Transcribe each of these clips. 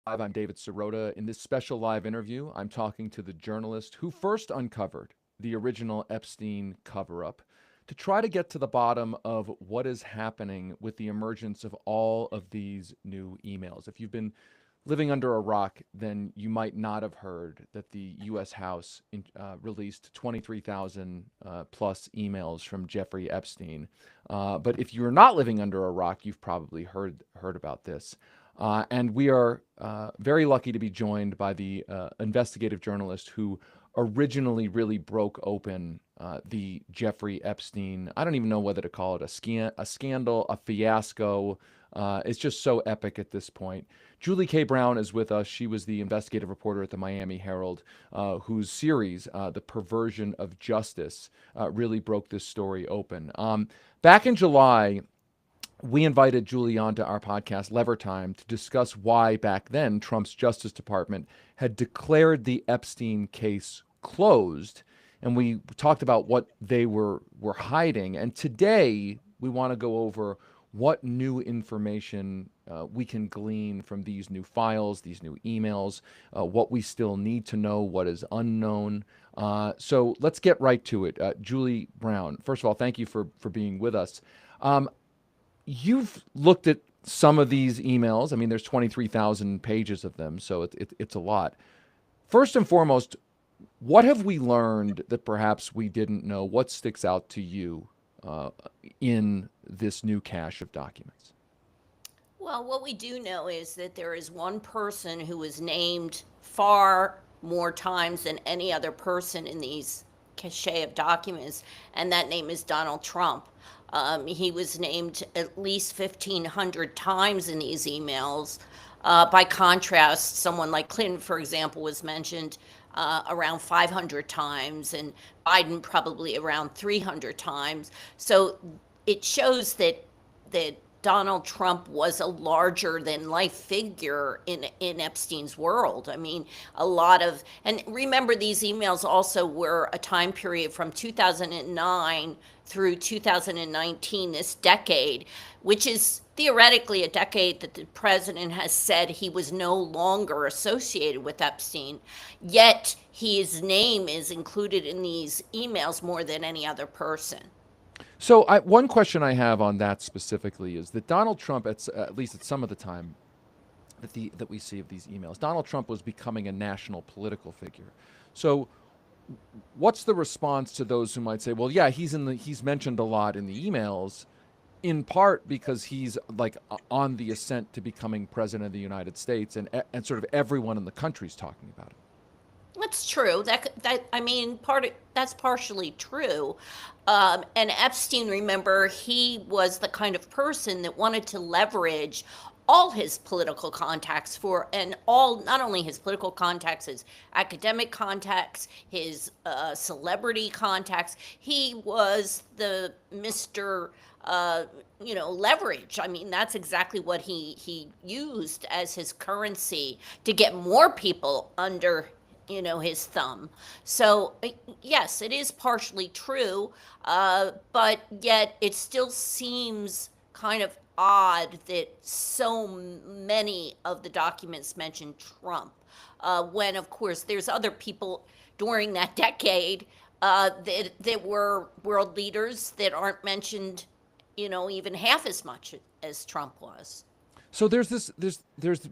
Live. I'm David Sirota. In this special live interview, I'm talking to the journalist who first uncovered the original Epstein cover up to try to get to the bottom of what is happening with the emergence of all of these new emails. If you've been living under a rock, then you might not have heard that the U.S. House released 23,000 plus emails from Jeffrey Epstein. But if you're not living under a rock, you've probably heard about this. And we are very lucky to be joined by the investigative journalist who originally really broke open the Jeffrey Epstein. I don't even know whether to call it a scandal, a fiasco. It's just so epic at this point. Julie K. Brown is with us. She was the investigative reporter at the Miami Herald, whose series, The Perversion of Justice, really broke this story open. Back in July, we invited Julie onto our podcast, Lever Time, to discuss why back then Trump's Justice Department had declared the Epstein case closed. And we talked about what they were hiding. And today we want to go over what new information we can glean from these new files, these new emails, what we still need to know, what is unknown. So let's get right to it. Julie Brown, first of all, thank you for being with us. You've looked at some of these emails. I mean, there's 23,000 pages of them, so it's a lot. First and foremost, what have we learned that perhaps we didn't know? What sticks out to you in this new cache of documents? Well, what we do know is that there is one person who was named far more times than any other person in these cache of documents, and that name is Donald Trump. He was named at least 1,500 times in these emails. By contrast, someone like Clinton, for example, was mentioned around 500 times, and Biden probably around 300 times. So it shows that Donald Trump was a larger than life figure in Epstein's world. I mean, a lot of, and remember, these emails also were a time period from 2009 through 2019, this decade, which is theoretically a decade that the president has said he was no longer associated with Epstein. Yet his name is included in these emails more than any other person. So one question I have on that specifically is that Donald Trump, at least at some of the time that we see of these emails, Donald Trump was becoming a national political figure. So what's the response to those who might say, well, yeah, he's mentioned a lot in the emails, in part because he's like on the ascent to becoming president of the United States, and sort of everyone in the country's talking about it. That's true. That I mean, that's partially true. And Epstein, remember, he was the kind of person that wanted to leverage all his political contacts for, and all, not only his political contacts, his academic contacts, his celebrity contacts. He was the Mr. Leverage. I mean, that's exactly what he used as his currency to get more people under his thumb. So yes, it is partially true, but yet it still seems kind of odd that so many of the documents mention Trump, when of course there's other people during that decade that were world leaders that aren't mentioned, even half as much as Trump was. So there's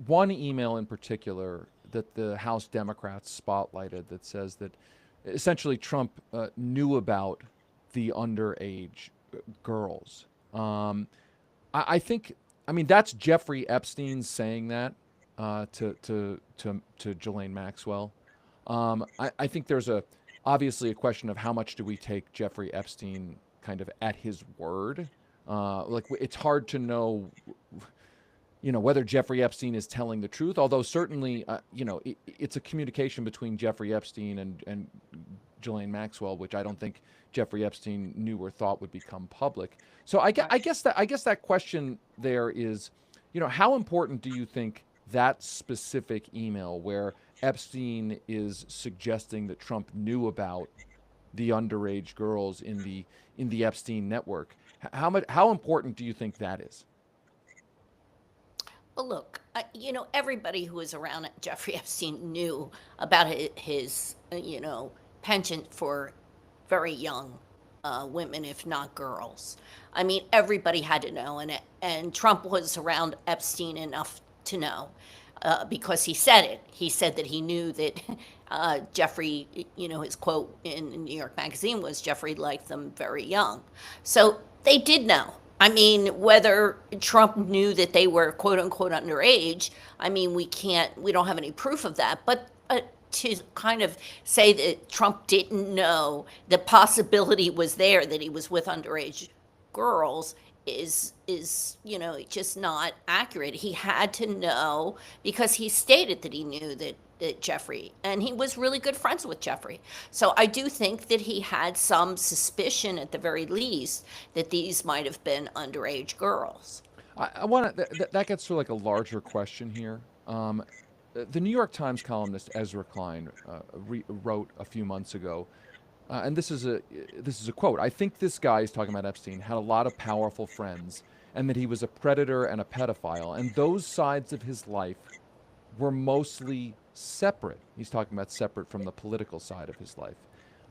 one email in particular that the House Democrats spotlighted that says that essentially Trump knew about the underage girls. I think, I mean, that's Jeffrey Epstein saying that to Ghislaine Maxwell. I think there's obviously a question of how much do we take Jeffrey Epstein kind of at his word. Like, it's hard to know, whether Jeffrey Epstein is telling the truth, although certainly, it's a communication between Jeffrey Epstein and Ghislaine Maxwell, which I don't think Jeffrey Epstein knew or thought would become public. So I guess that question there is, how important do you think that specific email where Epstein is suggesting that Trump knew about the underage girls in the Epstein network, how important do you think that is? Well, look, Everybody who was around Jeffrey Epstein knew about his penchant for very young women, if not girls. I mean, everybody had to know, and Trump was around Epstein enough to know. Because he said it. He said that he knew that Jeffrey, his quote in the New York Magazine was Jeffrey liked them very young. So they did know. I mean, whether Trump knew that they were quote unquote underage, I mean, we don't have any proof of that. But to kind of say that Trump didn't know the possibility was there that he was with underage girls is just not accurate. He had to know because he stated that he knew that Jeffrey, and he was really good friends with Jeffrey. So I do think that he had some suspicion at the very least that these might have been underage girls. I want to, that gets to like a larger question here. The New York Times columnist Ezra Klein wrote a few months ago, and this is a quote. I think this guy is talking about Epstein had a lot of powerful friends, and that he was a predator and a pedophile, and those sides of his life were mostly separate. He's talking about separate from the political side of his life.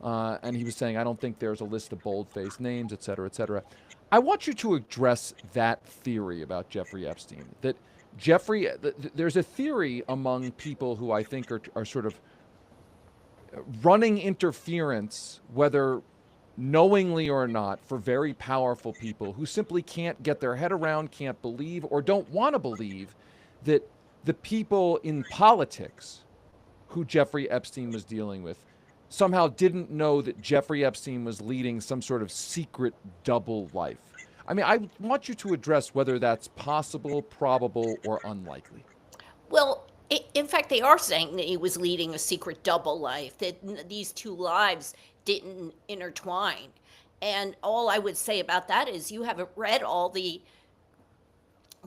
And he was saying, I don't think there's a list of bold-faced names, et cetera, et cetera. I want you to address that theory about Jeffrey Epstein. That there's a theory among people who I think are sort of running interference, whether knowingly or not, for very powerful people who simply can't get their head around, can't believe, or don't want to believe that the people in politics who Jeffrey Epstein was dealing with somehow didn't know that Jeffrey Epstein was leading some sort of secret double life. I mean, I want you to address whether that's possible, probable, or unlikely. Well, in fact, they are saying that he was leading a secret double life, that these two lives didn't intertwine. And all I would say about that is you haven't read all the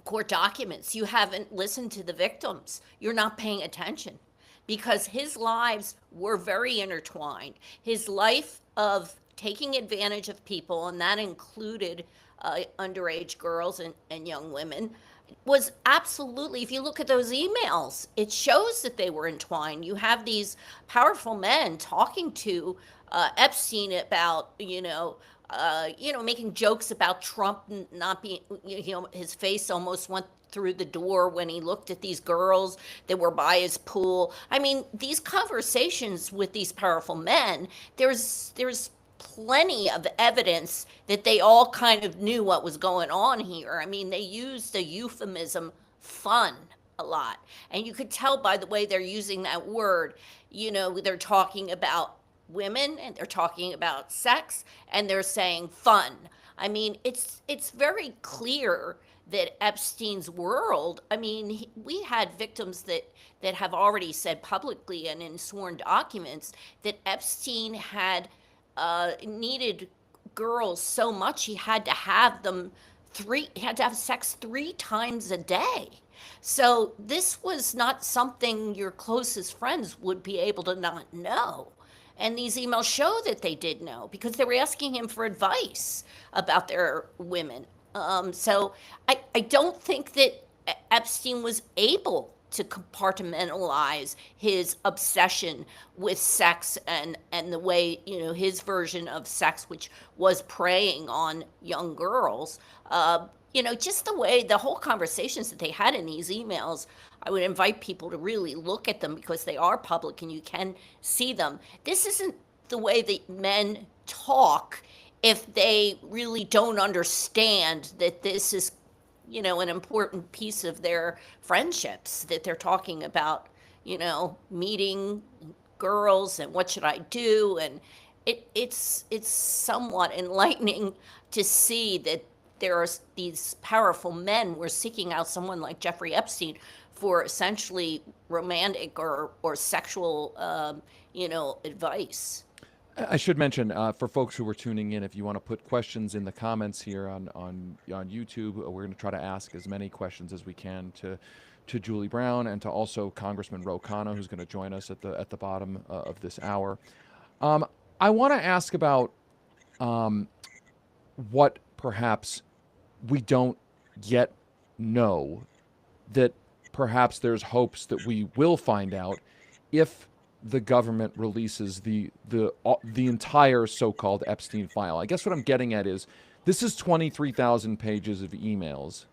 court documents, you haven't listened to the victims, you're not paying attention because his lives were very intertwined. His life of taking advantage of people, and that included underage girls and young women, was absolutely, if you look at those emails, it shows that they were entwined. You have these powerful men talking to Epstein about, making jokes about Trump not being, his face almost went through the door when he looked at these girls that were by his pool. I mean, these conversations with these powerful men, there's plenty of evidence that they all kind of knew what was going on here. I mean, they used the euphemism fun a lot. And you could tell by the way they're using that word. They're talking about women and they're talking about sex and they're saying fun. I mean, it's very clear that Epstein's world, I mean, we had victims that have already said publicly and in sworn documents that Epstein had needed girls so much he had to have them he had to have sex 3 times a day. So this was not something your closest friends would be able to not know. And these emails show that they did know because they were asking him for advice about their women. So I don't think that Epstein was able to compartmentalize his obsession with sex and the way, his version of sex, which was preying on young girls. Just the way the whole conversations that they had in these emails, I would invite people to really look at them because they are public and you can see them. This isn't the way that men talk if they really don't understand that this is an important piece of their friendships, that they're talking about, meeting girls and what should I do. And it's somewhat enlightening to see that there are these powerful men were seeking out someone like Jeffrey Epstein for essentially romantic or sexual, advice. I should mention for folks who are tuning in, if you want to put questions in the comments here on YouTube, we're going to try to ask as many questions as we can to Julie Brown and to also Congressman Khanna, who's going to join us at the bottom of this hour. I want to ask about what perhaps we don't yet know that perhaps there's hopes that we will find out if the government releases the entire so-called Epstein file. I guess what I'm getting at is this is 23,000 pages of emails,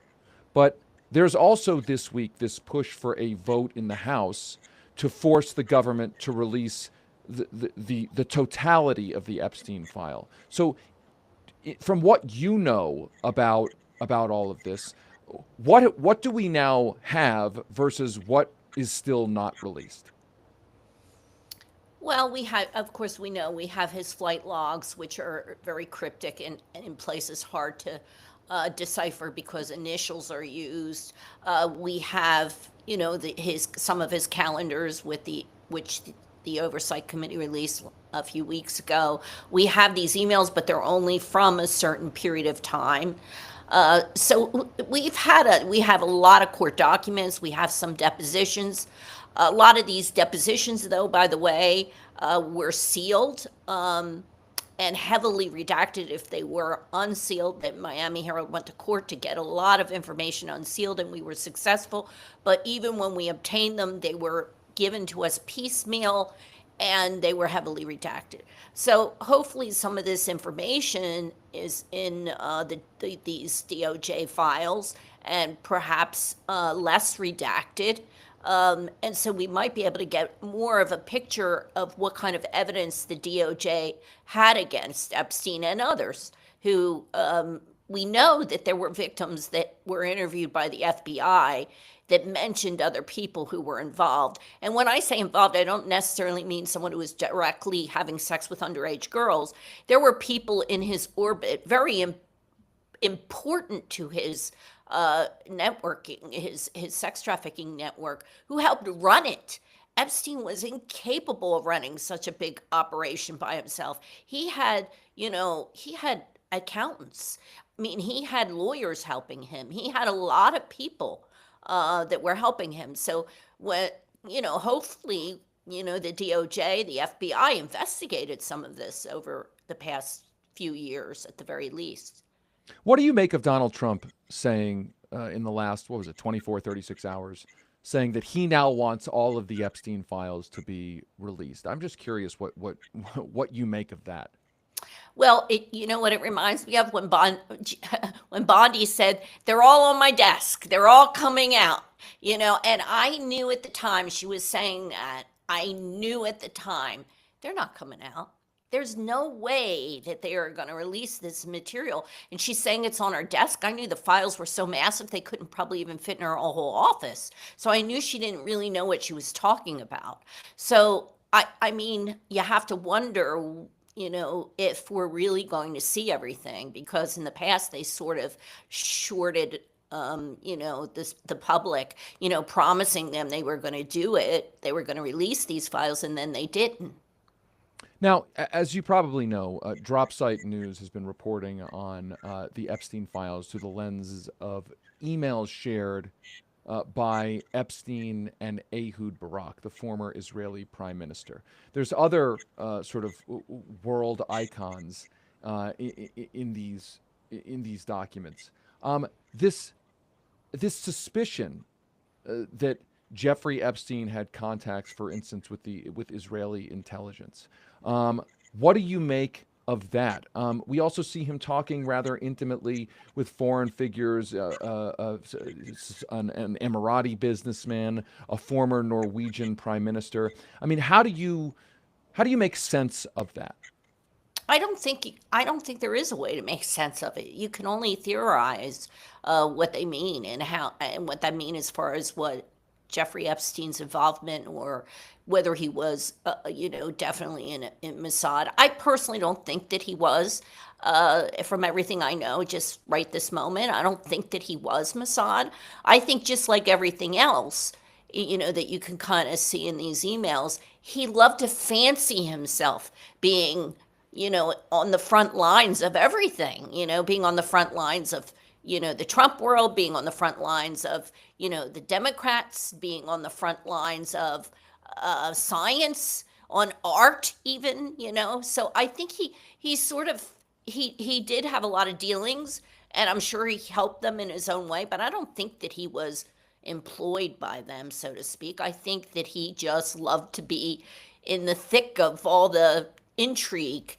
but there's also this week this push for a vote in the House to force the government to release the totality of the Epstein file. So, from what you know about all of this, what do we now have versus what is still not released? Well, we have, of course, we know we have his flight logs, which are very cryptic and in places hard to decipher because initials are used. We have, his some of his calendars with the Oversight Committee released a few weeks ago. We have these emails, but they're only from a certain period of time. So we have a lot of court documents. We have some depositions. A lot of these depositions, though, by the way, were sealed and heavily redacted if they were unsealed. That Miami Herald went to court to get a lot of information unsealed, and we were successful. But even when we obtained them, they were given to us piecemeal, and they were heavily redacted. So hopefully, some of this information is in these DOJ files, and perhaps less redacted. And so we might be able to get more of a picture of what kind of evidence the DOJ had against Epstein and others who we know that there were victims that were interviewed by the FBI that mentioned other people who were involved. And when I say involved, I don't necessarily mean someone who was directly having sex with underage girls. There were people in his orbit, very important to his networking, his sex trafficking network, who helped run it. Epstein was incapable of running such a big operation by himself. He had accountants. I mean, he had lawyers helping him. He had a lot of people that were helping him. So hopefully, the DOJ, the FBI investigated some of this over the past few years at the very least. What do you make of Donald Trump saying in the last, what was it, 24, 36 hours, saying that he now wants all of the Epstein files to be released? I'm just curious what you make of that. Well, you know what it reminds me of when when Bondi said they're all on my desk, they're all coming out, and I knew at the time she was saying that. I knew at the time they're not coming out. There's no way that they are going to release this material. And she's saying it's on her desk. I knew the files were so massive they couldn't probably even fit in her whole office. So I knew she didn't really know what she was talking about. So I mean, you have to wonder, if we're really going to see everything, because in the past they sort of shorted the public, promising them they were going to do it, they were going to release these files, and then they didn't. Now, as you probably know, Dropsite News has been reporting on the Epstein files through the lens of emails shared by Epstein and Ehud Barak, the former Israeli prime minister. There's other sort of world icons in these documents. This suspicion that Jeffrey Epstein had contacts, for instance, with Israeli intelligence. What do you make of that? We also see him talking rather intimately with foreign figures, an Emirati businessman, a former Norwegian prime minister. I mean, how do you make sense of that? I don't think there is a way to make sense of it. You can only theorize what they mean and what that means as far as what Jeffrey Epstein's involvement, or whether he was, definitely in Mossad. I personally don't think that he was. From everything I know, just right this moment, I don't think that he was Mossad. I think just like everything else, that you can kind of see in these emails, he loved to fancy himself being, on the front lines of everything, being on the front lines of, the Trump world, being on the front lines of, the Democrats, being on the front lines of science, on art even, So I think he did have a lot of dealings, and I'm sure he helped them in his own way, but I don't think that he was employed by them, so to speak. I think that he just loved to be in the thick of all the intrigue,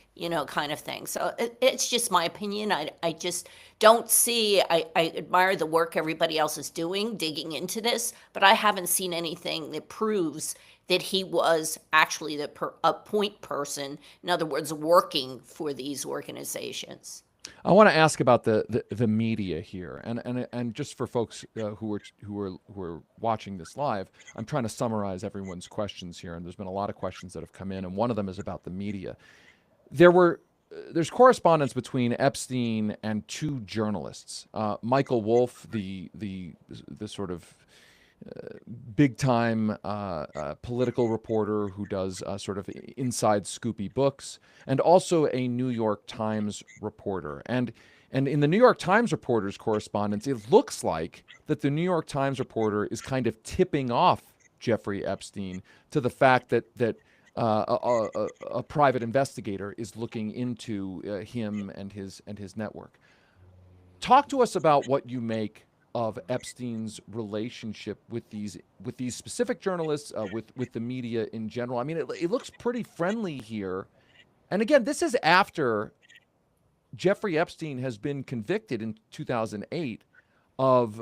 kind of thing. So it's just my opinion. I just don't see, I admire the work everybody else is doing, digging into this, but I haven't seen anything that proves that he was actually a point person, in other words, working for these organizations. I want to ask about the media here, and just for folks who are watching this live, I'm trying to summarize everyone's questions here, and there's been a lot of questions that have come in, and one of them is about the media. There's correspondence between Epstein and two journalists, Michael Wolff, the sort of big time political reporter who does sort of inside scoopy books, and also a New York Times reporter. And in the New York Times reporter's correspondence, it looks like that the New York Times reporter is kind of tipping off Jeffrey Epstein to the fact that a private investigator is looking into him and his network. Talk to us about what you make of Epstein's relationship with these specific journalists, with the media in general. I mean, it looks pretty friendly here. And again, this is after Jeffrey Epstein has been convicted in 2008 of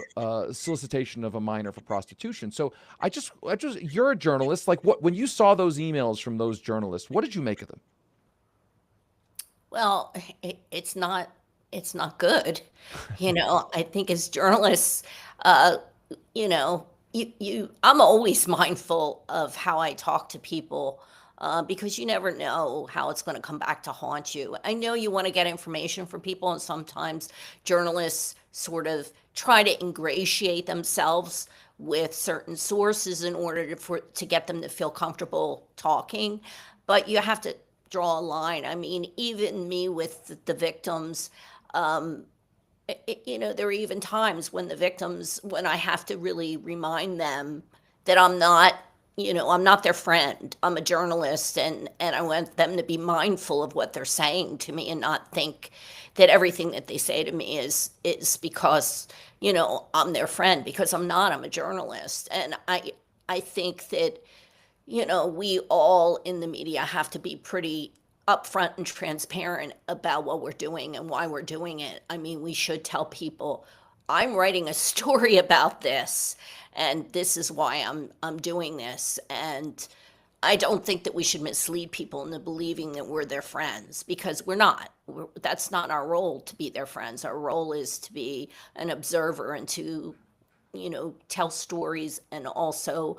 solicitation of a minor for prostitution. So you're a journalist. Like, when you saw those emails from those journalists, what did you make of them? Well, it's not good. I think as journalists, uh, I'm always mindful of how I talk to people, because you never know how it's going to come back to haunt you. I know you want to get information from people, and sometimes journalists sort of try to ingratiate themselves with certain sources in order to get them to feel comfortable talking. But you have to draw a line. I mean, even me with the victims, um, there are even times when I have to really remind them that I'm not their friend. I'm a journalist, and I want them to be mindful of what they're saying to me and not think that everything that they say to me is because, I'm their friend, because I'm not. I'm a journalist. And I think that, we all in the media have to be pretty upfront and transparent about what we're doing and why we're doing it. I mean, we should tell people, I'm writing a story about this, and this is why I'm doing this. And I don't think that we should mislead people into believing that we're their friends, because we're not. That's not our role, to be their friends. Our role is to be an observer and to, tell stories and also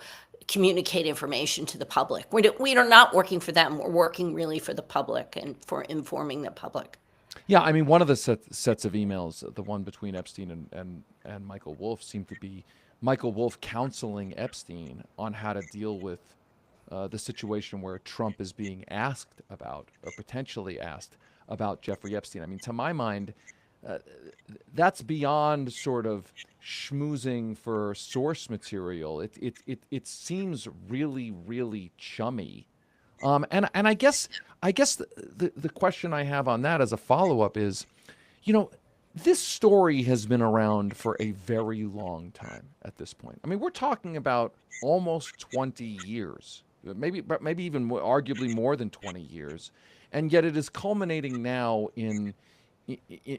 communicate information to the public. We are not working for them. We're working really for the public and for informing the public. Yeah, I mean, one of the sets of emails, the one between Epstein and Michael Wolff, seemed to be Michael Wolff counseling Epstein on how to deal with the situation where Trump is being asked about, or potentially asked about, Jeffrey Epstein. I mean, to my mind, uh, that's beyond sort of schmoozing for source material. It seems really, really chummy. And I guess the question I have on that as a follow up is, you know, this story has been around for a very long time at this point. I mean, we're talking about almost 20 years, maybe even arguably more than 20 years, and yet it is culminating now in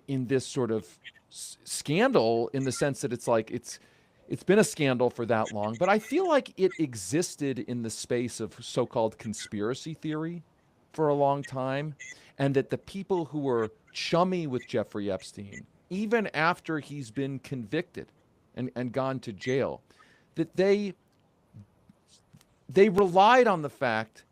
this sort of scandal, in the sense that it's been a scandal for that long, but I feel like it existed in the space of so-called conspiracy theory for a long time, and that the people who were chummy with Jeffrey Epstein, even after he's been convicted and gone to jail, that they relied on the fact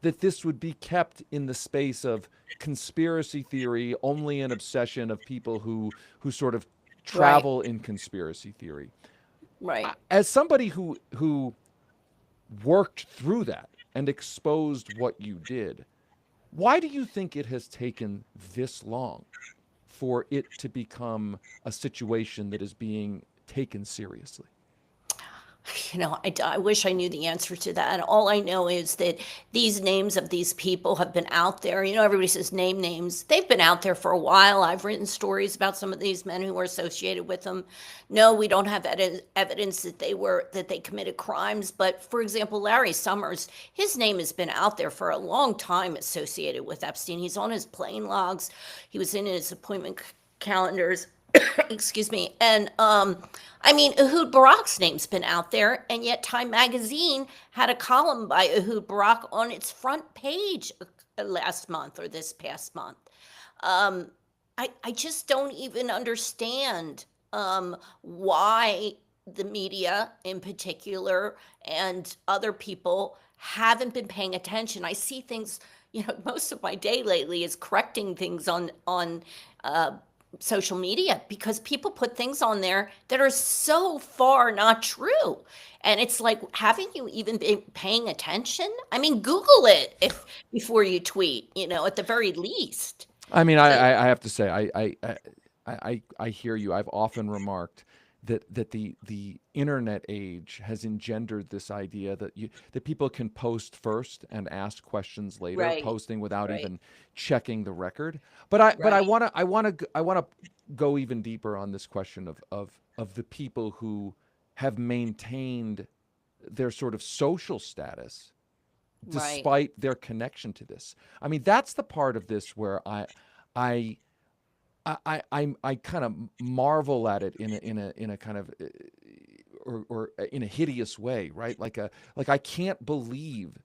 that this would be kept in the space of conspiracy theory, only an obsession of people who sort of Right, travel in conspiracy theory. right. As somebody who worked through that and exposed what you did, why do you think it has taken this long for it to become a situation that is being taken seriously? I wish I knew the answer to that. All I know is that these names of these people have been out there. Everybody says name names. They've been out there for a while. I've written stories about some of these men who were associated with them. No, we don't have evidence that they committed crimes. But for example, Larry Summers, his name has been out there for a long time associated with Epstein. He's on his plane logs. He was in his appointment calendars. Excuse me. And I mean, Ehud Barak's name's been out there, and yet Time Magazine had a column by Ehud Barak on its front page last month or this past month. Um, I just don't even understand why the media in particular and other people haven't been paying attention. I see things, most of my day lately is correcting things on uh, social media because people put things on there that are so far not true. And it's like, haven't you even been paying attention? I mean, Google it if before you tweet, at the very least. I mean, So, I have to say, I hear you. I've often remarked that the internet age has engendered this idea that people can post first and ask questions later, right, posting without right, even checking the record. But I right, want to go even deeper on this question of the people who have maintained their sort of social status right, despite their connection to this. I mean, that's the part of this where I I kind of marvel at it in a kind of or in a hideous way, right? Like I can't believe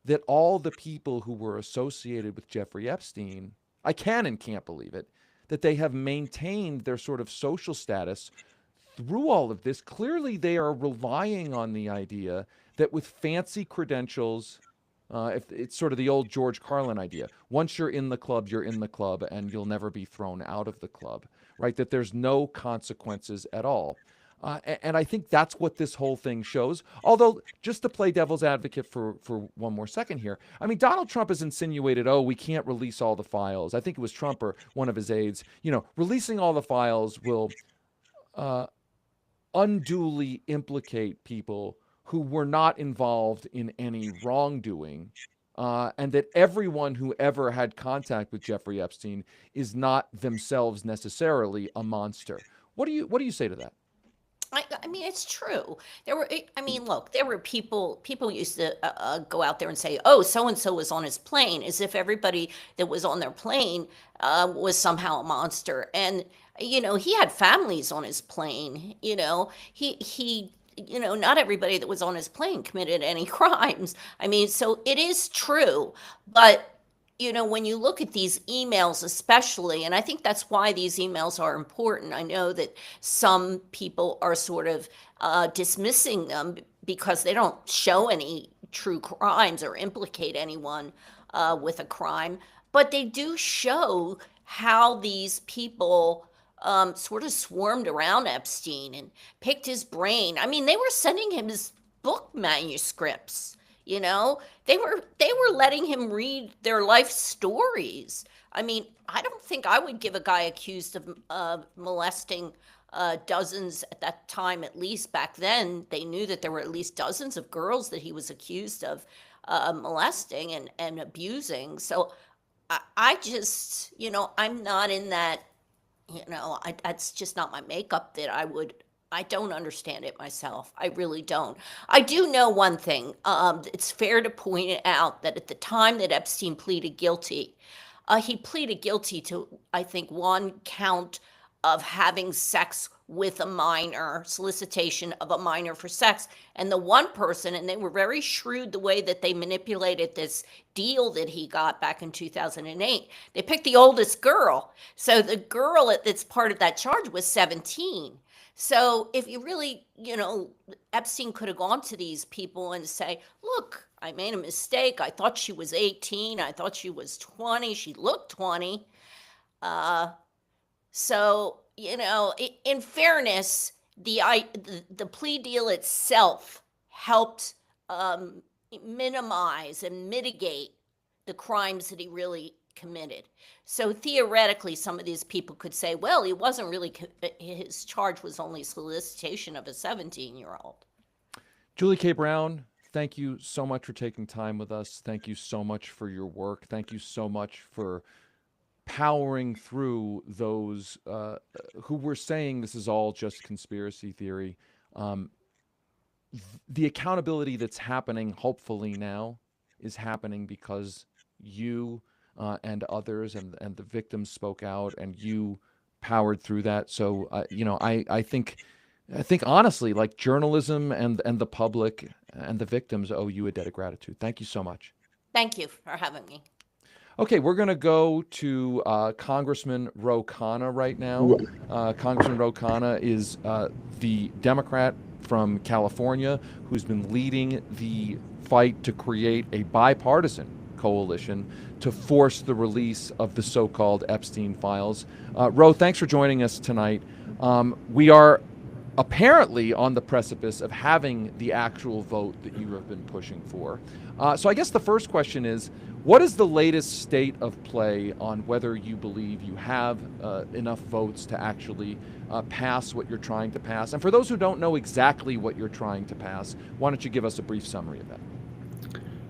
that all the people who were associated with Jeffrey Epstein, I can and can't believe it, that they have maintained their sort of social status through all of this. Clearly, they are relying on the idea that with fancy credentials, if it's sort of the old George Carlin idea, once you're in the club, you're in the club, and you'll never be thrown out of the club, right? That there's no consequences at all. And I think that's what this whole thing shows. Although, just to play devil's advocate for one more second here, I mean, Donald Trump has insinuated, oh, we can't release all the files. I think it was Trump or one of his aides. Releasing all the files will uh, unduly implicate people who were not involved in any wrongdoing, and that everyone who ever had contact with Jeffrey Epstein is not themselves necessarily a monster. What do you say to that? I mean, it's true. I mean, look, there were people used to go out there and say, oh, so and so was on his plane, as if everybody that was on their plane was somehow a monster. And, he had families on his plane, not everybody that was on his plane committed any crimes. I mean, so it is true. But when you look at these emails, especially, and I think that's why these emails are important. I know that some people are sort of dismissing them because they don't show any true crimes or implicate anyone with a crime, but they do show how these people sort of swarmed around Epstein and picked his brain. I mean, they were sending him his book manuscripts. They were letting him read their life stories. I mean, I don't think I would give a guy accused of molesting dozens at that time, at least back then. They knew that there were at least dozens of girls that he was accused of molesting and abusing. So I just, I'm not in that, that's just not my makeup that I don't understand it myself. I really don't. I do know one thing. It's fair to point it out that at the time that Epstein pleaded guilty, he pleaded guilty to, I think, one count of having sex with a minor, solicitation of a minor for sex. And the one person, and they were very shrewd the way that they manipulated this deal that he got back in 2008, they picked the oldest girl. So the girl that's part of that charge was 17. So if you really, Epstein could have gone to these people and say, look, I made a mistake. I thought she was 18. I thought she was 20. She looked 20. Uh, so, in fairness, the plea deal itself helped um, minimize and mitigate the crimes that he really committed. So theoretically, some of these people could say, well, he wasn't really, his charge was only solicitation of a 17-year-old. Julie K. Brown, thank you so much for taking time with us. Thank you so much for your work. Thank you so much for powering through those who were saying this is all just conspiracy theory. Um, the accountability that's happening, hopefully now, is happening because you and others and the victims spoke out, and you powered through that. So, I think honestly, like journalism and the public and the victims owe you a debt of gratitude. Thank you so much. Thank you for having me. Okay, we're going to go to Congressman Khanna right now. Congressman Khanna is the Democrat from California who's been leading the fight to create a bipartisan coalition to force the release of the so-called Epstein files. Thanks for joining us tonight. We are apparently on the precipice of having the actual vote that you have been pushing for. So I guess the first question is, what is the latest state of play on whether you believe you have enough votes to actually pass what you're trying to pass? And for those who don't know exactly what you're trying to pass, why don't you give us a brief summary of that?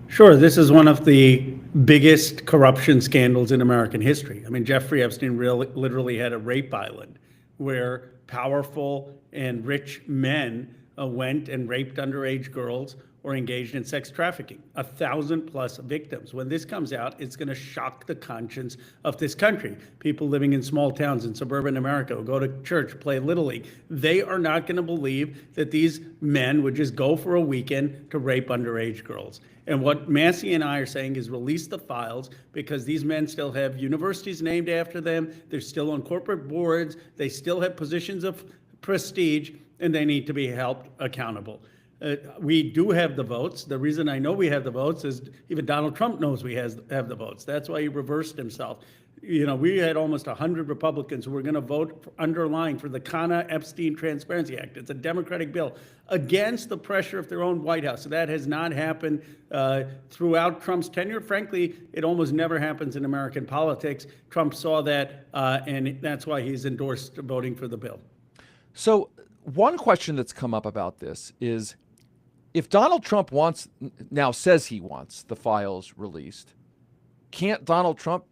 Sure. This is one of the biggest corruption scandals in American history. I mean, Jeffrey Epstein literally had a rape island where powerful and rich men went and raped underage girls or engaged in sex trafficking. 1,000+ victims. When this comes out, it's going to shock the conscience of this country. People living in small towns in suburban America who go to church, play Little League, they are not going to believe that these men would just go for a weekend to rape underage girls. And what Massey and I are saying is release the files, because these men still have universities named after them. They're still on corporate boards. They still have positions of prestige, and they need to be held accountable. We do have the votes. The reason I know we have the votes is even Donald Trump knows we have the votes. That's why he reversed himself. We had almost 100 Republicans who were going to vote underlying for the Khanna Epstein Transparency Act. It's a Democratic bill against the pressure of their own White House. So that has not happened throughout Trump's tenure. Frankly, it almost never happens in American politics. Trump saw that, and that's why he's endorsed voting for the bill. So one question that's come up about this is, if Donald Trump says he wants the files released, can't Donald Trump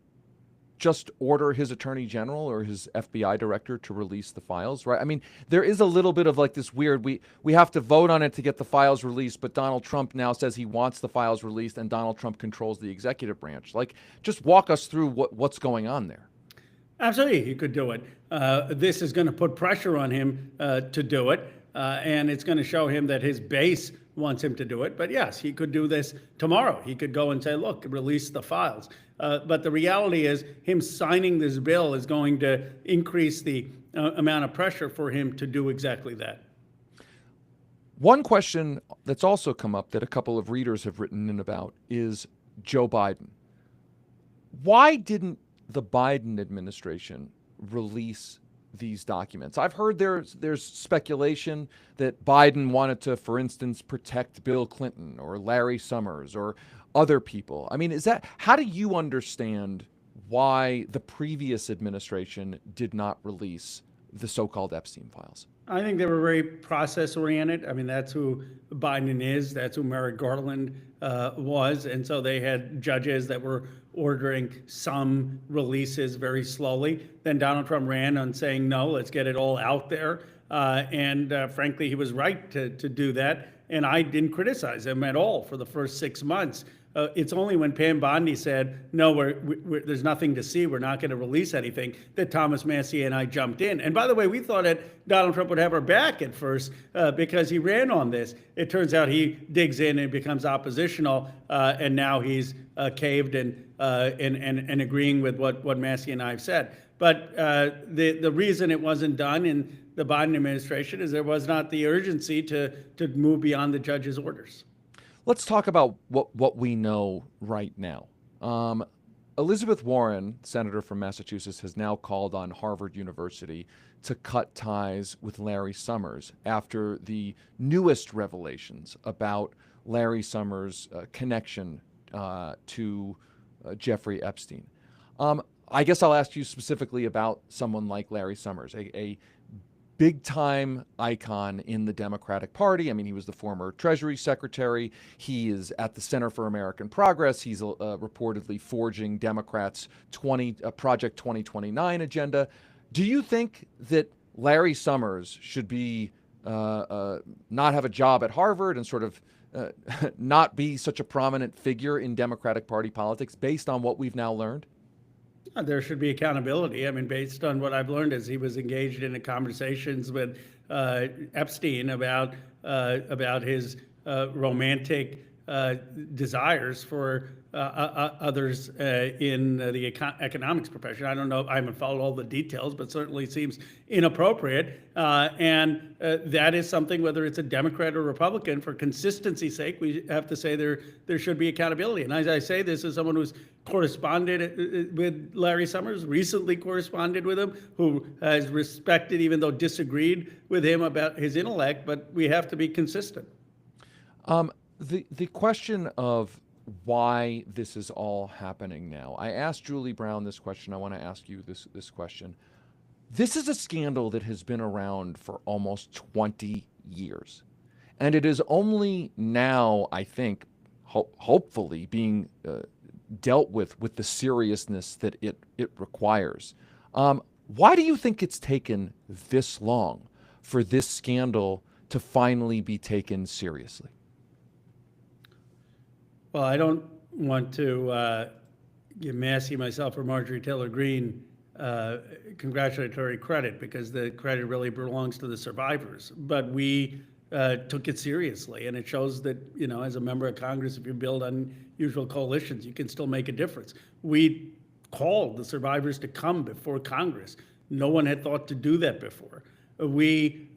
just order his attorney general or his FBI director to release the files, right? I mean, there is a little bit of like this weird, we have to vote on it to get the files released, but Donald Trump now says he wants the files released, and Donald Trump controls the executive branch. Like, just walk us through what's going on there. Absolutely, he could do it. This is going to put pressure on him to do it, and it's going to show him that his base wants him to do it. But yes, he could do this tomorrow. He could go and say, look, release the files. But the reality is, him signing this bill is going to increase the amount of pressure for him to do exactly that. One question that's also come up that a couple of readers have written in about is Joe Biden. Why didn't the Biden administration release these documents? I've heard there's speculation that Biden wanted to, for instance, protect Bill Clinton or Larry Summers or other people. I mean, how do you understand why the previous administration did not release the so-called Epstein files? I think they were very process oriented. I mean, that's who Biden is. That's who Merrick Garland was. And so they had judges that were ordering some releases very slowly. Then Donald Trump ran on saying, no, let's get it all out there. And frankly, he was right to do that. And I didn't criticize him at all for the first 6 months. It's only when Pam Bondi said, no, there's nothing to see, we're not going to release anything, that Thomas Massey and I jumped in. And by the way, we thought that Donald Trump would have our back at first because he ran on this. It turns out he digs in and becomes oppositional, and now he's caved and agreeing with what Massey and I have said. But the reason it wasn't done in the Biden administration is there was not the urgency to move beyond the judge's orders. Let's talk about what we know right now. Elizabeth Warren, senator from Massachusetts, has now called on Harvard University to cut ties with Larry Summers after the newest revelations about Larry Summers' connection to Jeffrey Epstein. I guess I'll ask you specifically about someone like Larry Summers, a big time icon in the Democratic Party. I mean, he was the former Treasury Secretary. He is at the Center for American Progress. He's reportedly forging Democrats' Project 2029 agenda. Do you think that Larry Summers should be not have a job at Harvard and sort of not be such a prominent figure in Democratic Party politics based on what we've now learned? There should be accountability. I mean, based on what I've learned, is he was engaged in conversations with Epstein about his romantic desires for others in the economics profession. I don't know. I haven't followed all the details, but certainly seems inappropriate. And that is something, whether it's a Democrat or Republican, for consistency's sake, we have to say there should be accountability. And as I say, this is someone who's corresponded with Larry Summers, recently corresponded with him, who has respected, even though disagreed with him about his intellect, but we have to be consistent. The question of why this is all happening now. I asked Julie Brown this question. I want to ask you this question. This is a scandal that has been around for almost 20 years. And it is only now, I think, hopefully being dealt with the seriousness that it requires. Why do you think it's taken this long for this scandal to finally be taken seriously? Well, I don't want to give Massey, myself, or Marjorie Taylor Greene congratulatory credit, because the credit really belongs to the survivors. But we took it seriously, and it shows that, as a member of Congress, if you build unusual coalitions, you can still make a difference. We called the survivors to come before Congress. No one had thought to do that before. We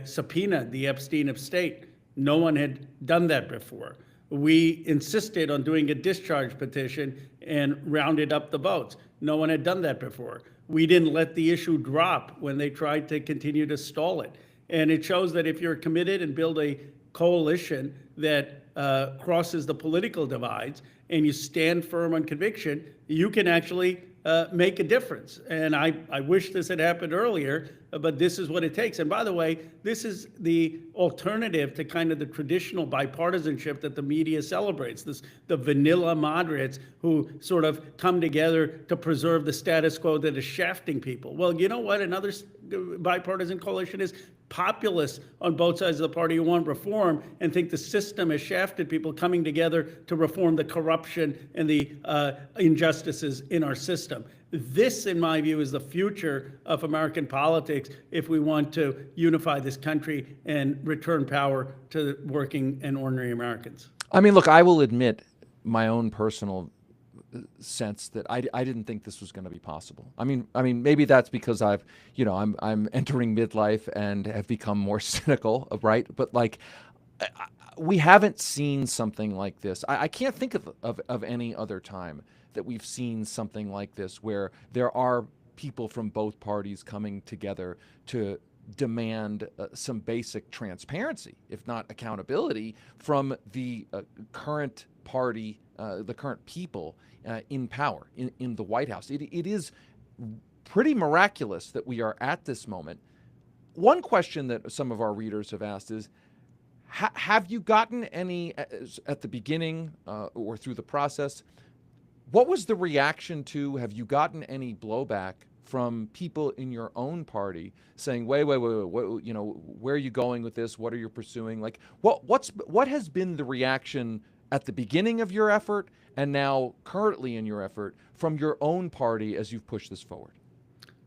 subpoenaed the Epstein estate. No one had done that before. We insisted on doing a discharge petition and rounded up the votes. No one had done that before. We didn't let the issue drop when they tried to continue to stall it. And it shows that if you're committed and build a coalition that crosses the political divides and you stand firm on conviction, you can actually make a difference. And I wish this had happened earlier, but this is what it takes. And by the way, this is the alternative to kind of the traditional bipartisanship that the media celebrates, the vanilla moderates who sort of come together to preserve the status quo that is shafting people. Well, you know what? Another bipartisan coalition is populists on both sides of the party who want reform and think the system has shafted people coming together to reform the corruption and the injustices in our system. This, in my view, is the future of American politics if we want to unify this country and return power to working and ordinary Americans. I mean, look, I will admit my own personal sense that I didn't think this was going to be possible. I mean, maybe that's because I'm entering midlife and have become more cynical, right? But like, we haven't seen something like this. I can't think of any other time that we've seen something like this, where there are people from both parties coming together to demand some basic transparency, if not accountability, from the current party, the current people in power in the White House. It is pretty miraculous that we are at this moment. One question that some of our readers have asked is, have you gotten any, at the beginning or through the process, what was the reaction to, have you gotten any blowback from people in your own party saying, wait, where are you going with this? What are you pursuing? Like, what has been the reaction at the beginning of your effort and now currently in your effort from your own party as you've pushed this forward?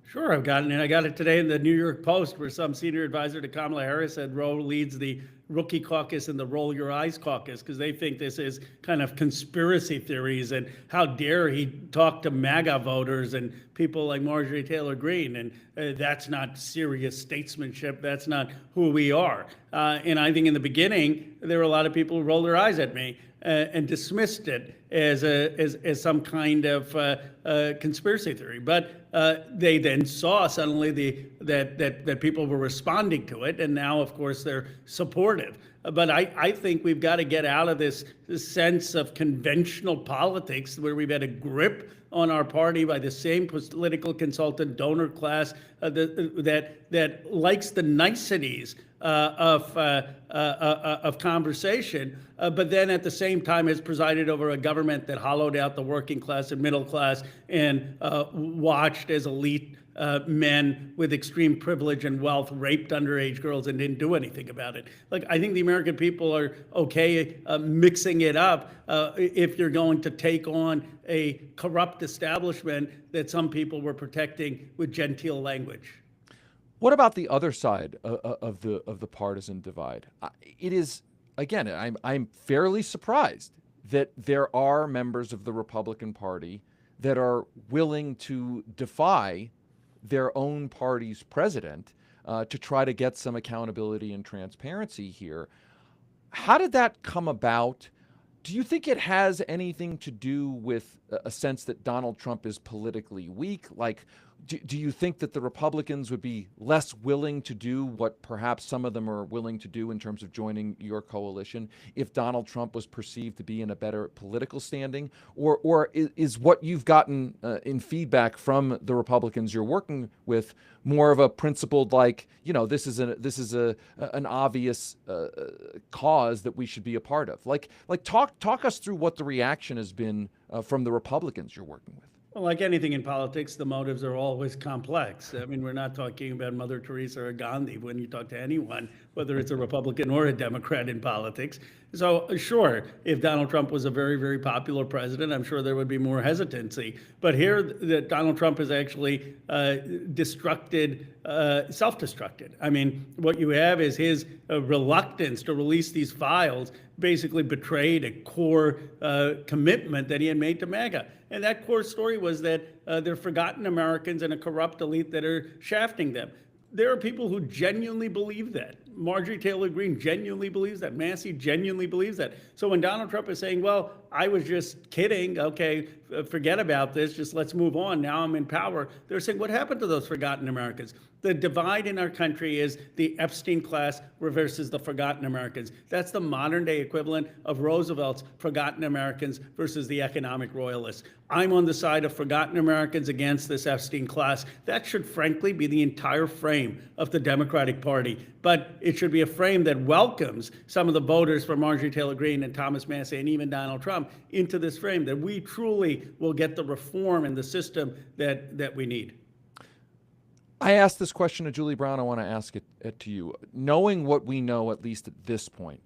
Sure, I've gotten it. I got it today in the New York Post, where some senior advisor to Kamala Harris said Roe leads the rookie caucus and the roll your eyes caucus, because they think this is kind of conspiracy theories and how dare he talk to MAGA voters and people like Marjorie Taylor Greene, and that's not serious statesmanship. That's not who we are. And I think in the beginning there were a lot of people who rolled their eyes at me and dismissed it as some kind of conspiracy theory. But they then saw suddenly that people were responding to it, and now, of course, they're supportive. But I think we've got to get out of this sense of conventional politics where we've had a grip on our party by the same political consultant donor class that likes the niceties of conversation, but then at the same time has presided over a government that hollowed out the working class and middle class and watched as elite men with extreme privilege and wealth raped underage girls and didn't do anything about it. Like, I think the American people are okay mixing it up if you're going to take on a corrupt establishment that some people were protecting with genteel language. What about the other side of the partisan divide? It is, again, I'm fairly surprised that there are members of the Republican Party that are willing to defy their own party's president to try to get some accountability and transparency here. How did that come about? Do you think it has anything to do with a sense that Donald Trump is politically weak? Like, do you think that the Republicans would be less willing to do what perhaps some of them are willing to do in terms of joining your coalition if Donald Trump was perceived to be in a better political standing? Or is what you've gotten in feedback from the Republicans you're working with more of a principled, like, this is an obvious cause that we should be a part of? Like talk us through what the reaction has been from the Republicans you're working with. Well, like anything in politics, the motives are always complex. I mean, we're not talking about Mother Teresa or Gandhi when you talk to anyone, whether it's a Republican or a Democrat in politics. So, sure, if Donald Trump was a very, very popular president, I'm sure there would be more hesitancy. But here, that Donald Trump has actually self-destructed. I mean, what you have is his reluctance to release these files basically betrayed a core commitment that he had made to MAGA. And that core story was that they're forgotten Americans and a corrupt elite that are shafting them. There are people who genuinely believe that. Marjorie Taylor Greene genuinely believes that. Massey genuinely believes that. So when Donald Trump is saying, well, I was just kidding, okay, forget about this, just let's move on, now I'm in power, they're saying, what happened to those forgotten Americans? The divide in our country is the Epstein class versus the forgotten Americans. That's the modern day equivalent of Roosevelt's forgotten Americans versus the economic royalists. I'm on the side of forgotten Americans against this Epstein class. That should frankly be the entire frame of the Democratic Party. But it should be a frame that welcomes some of the voters from Marjorie Taylor Greene and Thomas Massey and even Donald Trump into this frame, that we truly will get the reform in the system that we need. I asked this question to Julie Brown. I want to ask it to you. Knowing what we know, at least at this point,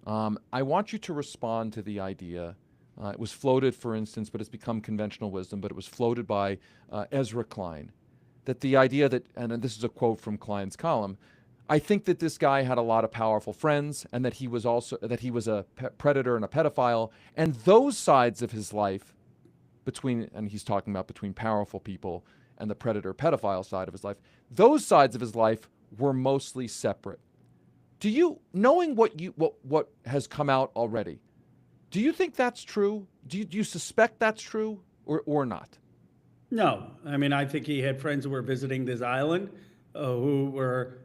I want you to respond to the idea. It was floated, for instance, but it's become conventional wisdom, but it was floated by Ezra Klein, that the idea that, and this is a quote from Klein's column, I think that this guy had a lot of powerful friends and that he was a predator and a pedophile, and those sides of his life and he's talking about between powerful people and the predator pedophile side of his life, those sides of his life were mostly separate. Do you, knowing what has come out already, do you think that's true? Do you suspect that's true or not? No. I mean, I think he had friends who were visiting this island who were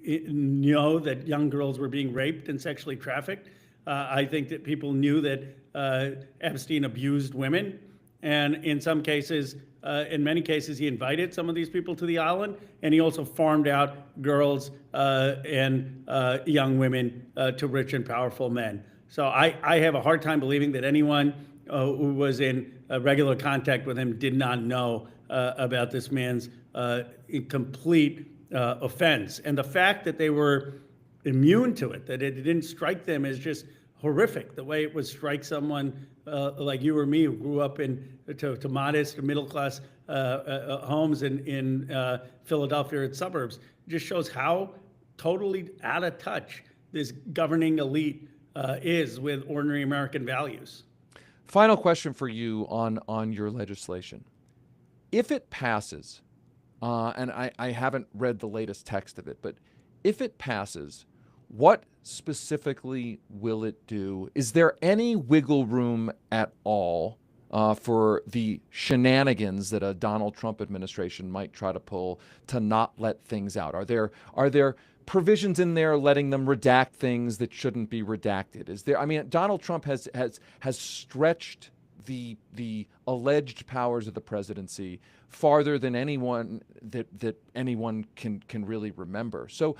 know that young girls were being raped and sexually trafficked. I think that people knew that Epstein abused women. And in some cases, in many cases, he invited some of these people to the island, and he also farmed out girls and young women to rich and powerful men. So I have a hard time believing that anyone who was in regular contact with him did not know about this man's complete offense. And the fact that they were immune to it, that it didn't strike them, is just horrific. The way it would strike someone like you or me who grew up to modest middle class homes in Philadelphia and suburbs just shows how totally out of touch this governing elite is with ordinary American values. Final question for you on your legislation. If it passes, and I haven't read the latest text of it, but if it passes, what specifically will it do? Is there any wiggle room at all for the shenanigans that a Donald Trump administration might try to pull to not let things out? Are there provisions in there letting them redact things that shouldn't be redacted? Is there? I mean, Donald Trump has stretched the alleged powers of the presidency farther than anyone can really remember. So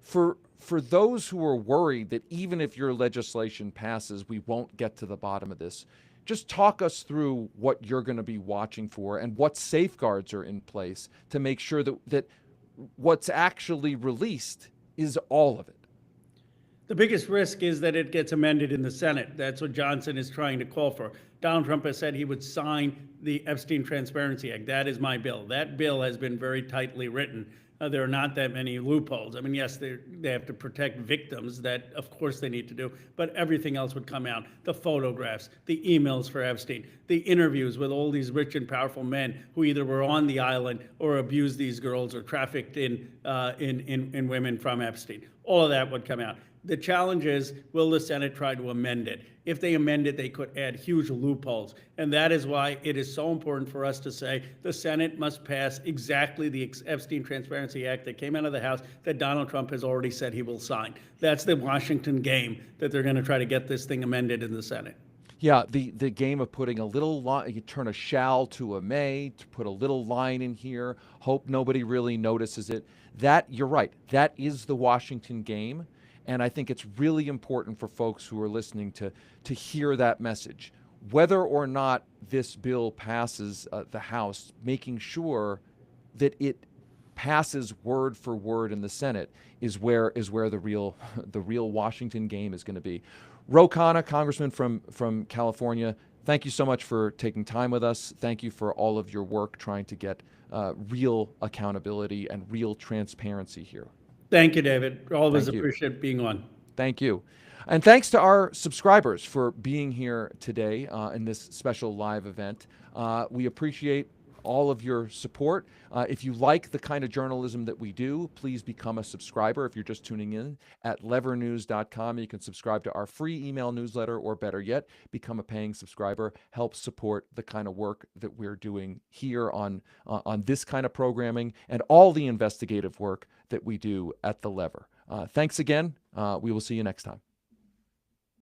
for those who are worried that even if your legislation passes, we won't get to the bottom of this, just talk us through what you're going to be watching for and what safeguards are in place to make sure that what's actually released is all of it. The biggest risk is that it gets amended in the Senate. That's what Johnson is trying to call for. Donald Trump has said he would sign the Epstein Transparency Act. That is my bill. That bill has been very tightly written. There are not that many loopholes. I mean, yes, they have to protect victims. That, of course, they need to do. But everything else would come out. The photographs, the emails for Epstein, the interviews with all these rich and powerful men who either were on the island or abused these girls or trafficked in women from Epstein. All of that would come out. The challenge is, will the Senate try to amend it? If they amend it, they could add huge loopholes. And that is why it is so important for us to say the Senate must pass exactly the Epstein Transparency Act that came out of the House that Donald Trump has already said he will sign. That's the Washington game, that they're going to try to get this thing amended in the Senate. Yeah, the game of putting a little line, you turn a shall to a may, to put a little line in here, hope nobody really notices it. That, you're right, that is the Washington game. And I think it's really important for folks who are listening to hear that message. Whether or not this bill passes the House, making sure that it passes word for word in the Senate is where the real Washington game is going to be. Ro Khanna, Congressman from California, thank you so much for taking time with us. Thank you for all of your work trying to get real accountability and real transparency here. Thank you, David. Always Thank you. appreciate being on. Thank you. And thanks to our subscribers for being here today in this special live event. We appreciate all of your support. If you like the kind of journalism that we do, please become a subscriber. If you're just tuning in at levernews.com, you can subscribe to our free email newsletter, or better yet, become a paying subscriber. Help support the kind of work that we're doing here on this kind of programming and all the investigative work that we do at The Lever. Thanks again. We will see you next time.